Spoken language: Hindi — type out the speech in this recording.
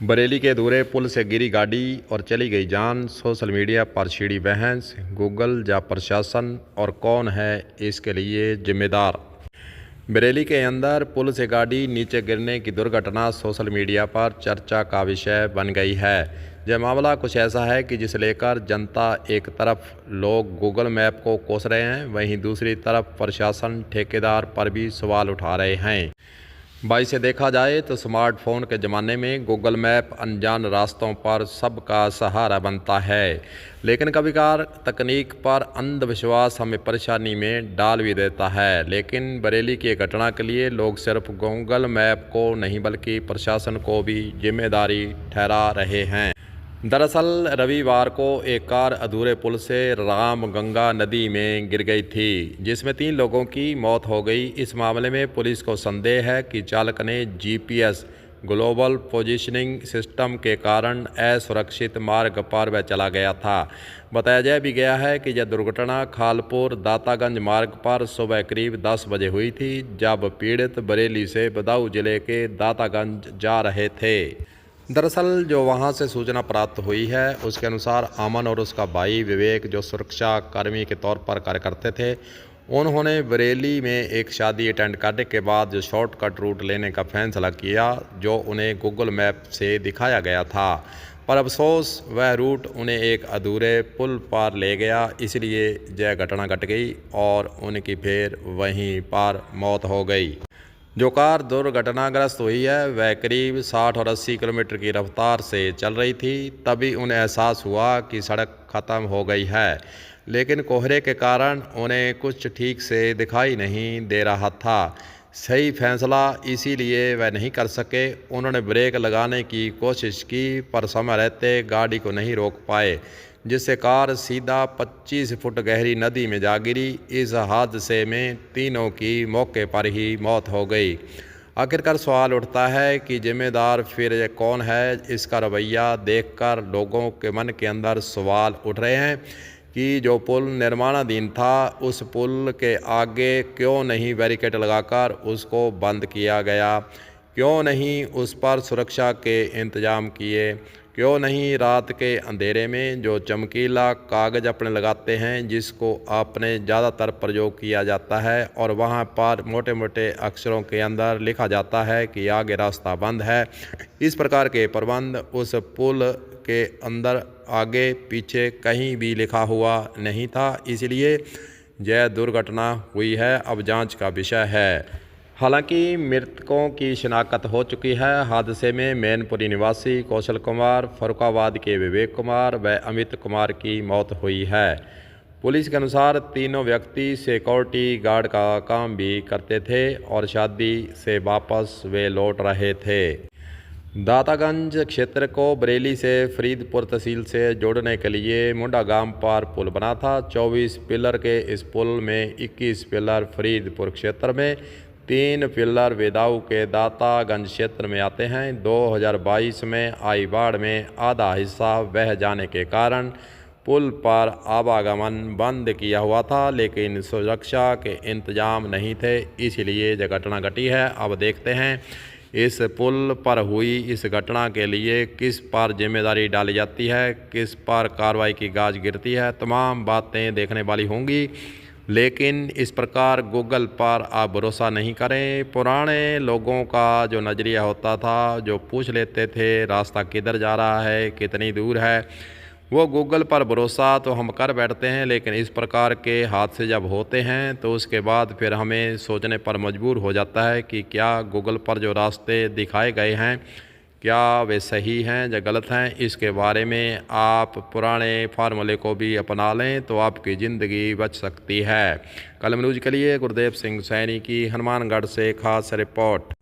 बरेली के अधूरे पुल से गिरी गाड़ी और चली गई जान। सोशल मीडिया पर छिड़ी बहस, गूगल या प्रशासन और कौन है इसके लिए जिम्मेदार। बरेली के अंदर पुल से गाड़ी नीचे गिरने की दुर्घटना सोशल मीडिया पर चर्चा का विषय बन गई है। यह मामला कुछ ऐसा है कि जिसे लेकर जनता एक तरफ लोग गूगल मैप को कोस रहे हैं, वहीं दूसरी तरफ प्रशासन ठेकेदार पर भी सवाल उठा रहे हैं। भाई से देखा जाए तो स्मार्टफोन के ज़माने में गूगल मैप अनजान रास्तों पर सबका सहारा बनता है, लेकिन कभी कभार तकनीक पर अंधविश्वास हमें परेशानी में डाल भी देता है। लेकिन बरेली की घटना के लिए लोग सिर्फ गूगल मैप को नहीं बल्कि प्रशासन को भी जिम्मेदारी ठहरा रहे हैं। दरअसल रविवार को एक कार अधूरे पुल से रामगंगा नदी में गिर गई थी, जिसमें 3 लोगों की मौत हो गई। इस मामले में पुलिस को संदेह है कि चालक ने जीपीएस ग्लोबल पोजीशनिंग सिस्टम के कारण असुरक्षित मार्ग पर वह चला गया था। बताया जा भी गया है कि यह दुर्घटना खालपुर दातागंज मार्ग पर सुबह करीब 10 बजे हुई थी, जब पीड़ित बरेली से बदायूं जिले के दातागंज जा रहे थे। दरअसल जो वहां से सूचना प्राप्त हुई है उसके अनुसार अमन और उसका भाई विवेक, जो सुरक्षा कर्मी के तौर पर कार्य करते थे, उन्होंने बरेली में एक शादी अटेंड करने के बाद जो शॉर्टकट रूट लेने का फैसला किया, जो उन्हें गूगल मैप से दिखाया गया था। पर अफसोस वह रूट उन्हें एक अधूरे पुल पर ले गया, इसलिए यह घटना घट गई और उनकी फिर वहीं पर मौत हो गई। जो कार दुर्घटनाग्रस्त हुई है वह करीब 60 और 80 किलोमीटर की रफ्तार से चल रही थी। तभी उन्हें एहसास हुआ कि सड़क ख़त्म हो गई है, लेकिन कोहरे के कारण उन्हें कुछ ठीक से दिखाई नहीं दे रहा था। सही फैसला इसीलिए वह नहीं कर सके। उन्होंने ब्रेक लगाने की कोशिश की पर समय रहते गाड़ी को नहीं रोक पाए, जिससे कार सीधा 25 फुट गहरी नदी में जा गिरी। इस हादसे में तीनों की मौके पर ही मौत हो गई। आखिरकार सवाल उठता है कि जिम्मेदार फिर ये कौन है। इसका रवैया देखकर लोगों के मन के अंदर सवाल उठ रहे हैं कि जो पुल निर्माणाधीन था, उस पुल के आगे क्यों नहीं बैरिकेड लगाकर उसको बंद किया गया, क्यों नहीं उस पर सुरक्षा के इंतजाम किए, क्यों नहीं रात के अंधेरे में जो चमकीला कागज़ अपने लगाते हैं, जिसको अपने ज़्यादातर प्रयोग किया जाता है, और वहाँ पर मोटे मोटे अक्षरों के अंदर लिखा जाता है कि आगे रास्ता बंद है। इस प्रकार के प्रबंध उस पुल के अंदर आगे पीछे कहीं भी लिखा हुआ नहीं था, इसलिए यह दुर्घटना हुई है। अब जांच का विषय है। हालांकि मृतकों की शिनाख्त हो चुकी है। हादसे में मैनपुरी निवासी कौशल कुमार, फर्रुखाबाद के विवेक कुमार व अमित कुमार की मौत हुई है। पुलिस के अनुसार तीनों व्यक्ति सिक्योरिटी गार्ड का काम भी करते थे और शादी से वापस वे लौट रहे थे। दातागंज क्षेत्र को बरेली से फरीदपुर तहसील से जोड़ने के लिए मुंडागाम पर पुल बना था। 24 पिलर के इस पुल में 21 पिलर फरीदपुर क्षेत्र में, 3 पिलर बदायूं के दातागंज क्षेत्र में आते हैं। 2022 में आई बाढ़ में आधा हिस्सा बह जाने के कारण पुल पर आवागमन बंद किया हुआ था, लेकिन सुरक्षा के इंतजाम नहीं थे, इसलिए यह घटना घटी है। अब देखते हैं इस पुल पर हुई इस घटना के लिए किस पर जिम्मेदारी डाली जाती है, किस पर कार्रवाई की गाज गिरती है। तमाम बातें देखने वाली होंगी, लेकिन इस प्रकार गूगल पर आप भरोसा नहीं करें। पुराने लोगों का जो नज़रिया होता था, जो पूछ लेते थे रास्ता किधर जा रहा है, कितनी दूर है, वो गूगल पर भरोसा तो हम कर बैठते हैं, लेकिन इस प्रकार के हादसे जब होते हैं तो उसके बाद फिर हमें सोचने पर मजबूर हो जाता है कि क्या गूगल पर जो रास्ते दिखाए गए हैं क्या वे सही हैं या गलत हैं। इसके बारे में आप पुराने फार्मूले को भी अपना लें तो आपकी ज़िंदगी बच सकती है। कलम न्यूज़ के लिए गुरदेव सिंह सैनी की हनुमानगढ़ से खास रिपोर्ट।